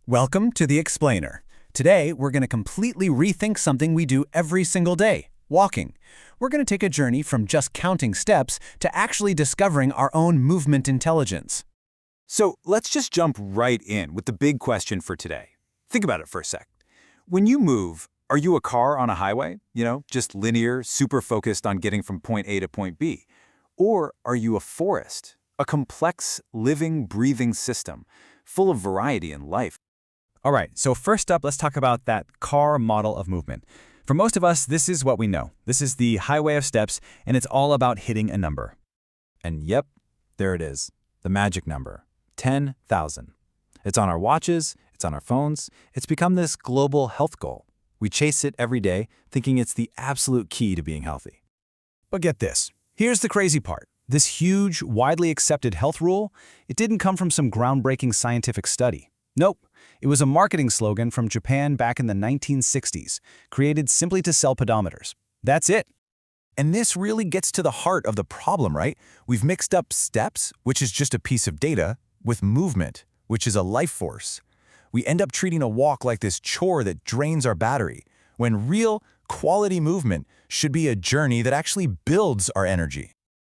Welcome to The Explainer. Today, we're going to completely rethink something we do every single day, walking. We're going to take a journey from just counting steps to actually discovering our own movement intelligence. So let's just jump right in with the big question for today. Think about it for a sec. When you move, are you a car on a highway? Just linear, super focused on getting from point A to point B? Or are you a forest, a complex, living, breathing system, full of variety and life? All right, so first up, let's talk about that car model of movement. For most of us, this is what we know. This is the highway of steps, and it's all about hitting a number. And yep, there it is, the magic number, 10,000. It's on our watches, it's on our phones, it's become this global health goal. We chase it every day, thinking it's the absolute key to being healthy. But get this. Here's the crazy part. This huge, widely accepted health rule, it didn't come from some groundbreaking scientific study. Nope. It was a marketing slogan from Japan back in the 1960s, created simply to sell pedometers. That's it. And this really gets to the heart of the problem, right? We've mixed up steps, which is just a piece of data, with movement, which is a life force. We end up treating a walk like this chore that drains our battery, when real, quality movement should be a journey that actually builds our energy.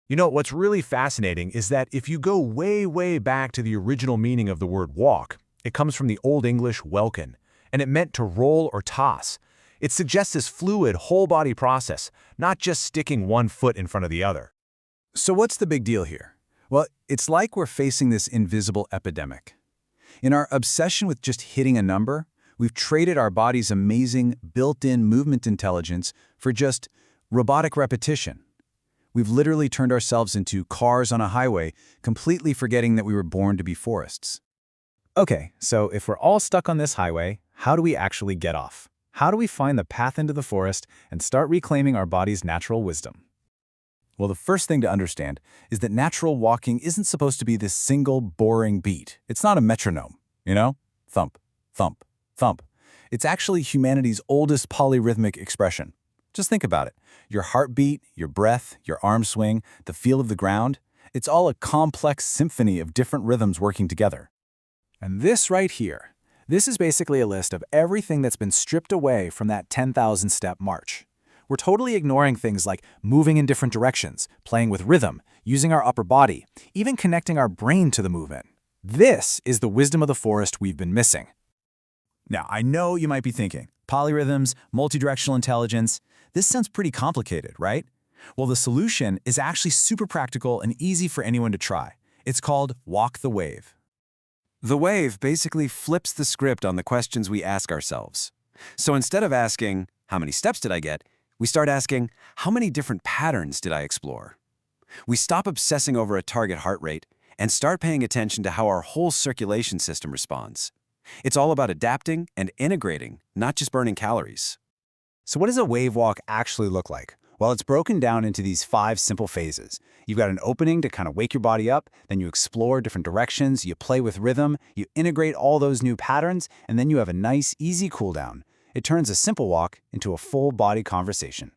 You know, what's really fascinating is that if you go way, way back to the original meaning of the word walk, it comes from the Old English welkin, and it meant to roll or toss. It suggests this fluid, whole-body process, not just sticking one foot in front of the other. So what's the big deal here? Well, it's like we're facing this invisible epidemic. In our obsession with just hitting a number, we've traded our body's amazing built-in movement intelligence for just robotic repetition. We've literally turned ourselves into cars on a highway, completely forgetting that we were born to be forests. Okay, so if we're all stuck on this highway, how do we actually get off? How do we find the path into the forest and start reclaiming our body's natural wisdom? Well, the first thing to understand is that natural walking isn't supposed to be this single, boring beat. It's not a metronome, Thump, thump, thump. It's actually humanity's oldest polyrhythmic expression. Just think about it. Your heartbeat, your breath, your arm swing, the feel of the ground, it's all a complex symphony of different rhythms working together. And this right here, this is basically a list of everything that's been stripped away from that 10,000-step march. We're totally ignoring things like moving in different directions, playing with rhythm, using our upper body, even connecting our brain to the movement. This is the wisdom of the forest we've been missing. Now, I know you might be thinking, polyrhythms, multidirectional intelligence, this sounds pretty complicated, right? Well, the solution is actually super practical and easy for anyone to try. It's called Walk the Wave. The wave basically flips the script on the questions we ask ourselves. So instead of asking, how many steps did I get, we start asking, how many different patterns did I explore? We stop obsessing over a target heart rate and start paying attention to how our whole circulation system responds. It's all about adapting and integrating, not just burning calories. So what does a wave walk actually look like? Well, it's broken down into these 5 simple phases. You've got an opening to kind of wake your body up, then you explore different directions, you play with rhythm, you integrate all those new patterns, and then you have a nice, easy cool down. It turns a simple walk into a full-body conversation.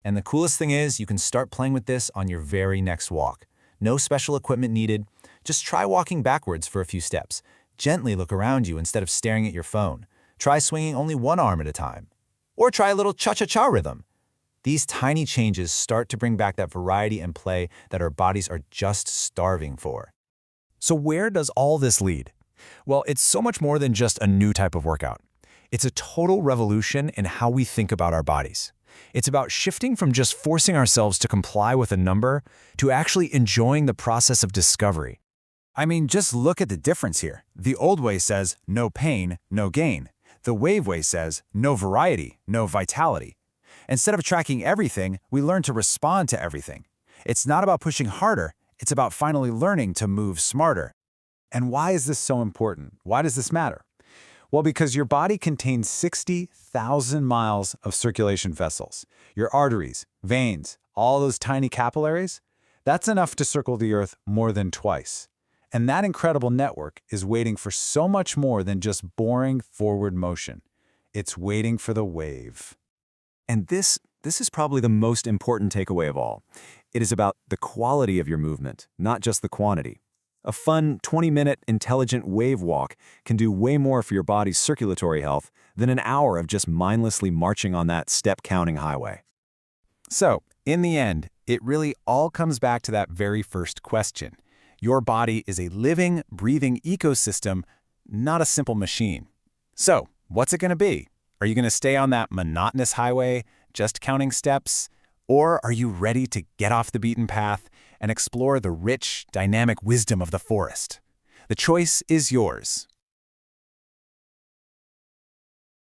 And the coolest thing is you can start playing with this on your very next walk. No special equipment needed. Just try walking backwards for a few steps. Gently look around you instead of staring at your phone. Try swinging only one arm at a time. Or try a little cha-cha-cha rhythm. These tiny changes start to bring back that variety and play that our bodies are just starving for. So where does all this lead? Well, it's so much more than just a new type of workout. It's a total revolution in how we think about our bodies. It's about shifting from just forcing ourselves to comply with a number to actually enjoying the process of discovery. I mean, just look at the difference here. The old way says, no pain, no gain. The wave way says, no variety, no vitality. Instead of tracking everything, we learn to respond to everything. It's not about pushing harder, it's about finally learning to move smarter. And why is this so important? Why does this matter? Well, because your body contains 60,000 miles of circulation vessels. Your arteries, veins, all those tiny capillaries, that's enough to circle the earth more than twice. And that incredible network is waiting for so much more than just boring forward motion. It's waiting for the wave. And this is probably the most important takeaway of all. It is about the quality of your movement, not just the quantity. A fun 20-minute intelligent wave walk can do way more for your body's circulatory health than an hour of just mindlessly marching on that step-counting highway. So, in the end, it really all comes back to that very first question. Your body is a living, breathing ecosystem, not a simple machine. So, what's it going to be? Are you going to stay on that monotonous highway, just counting steps? Or are you ready to get off the beaten path and explore the rich, dynamic wisdom of the forest? The choice is yours.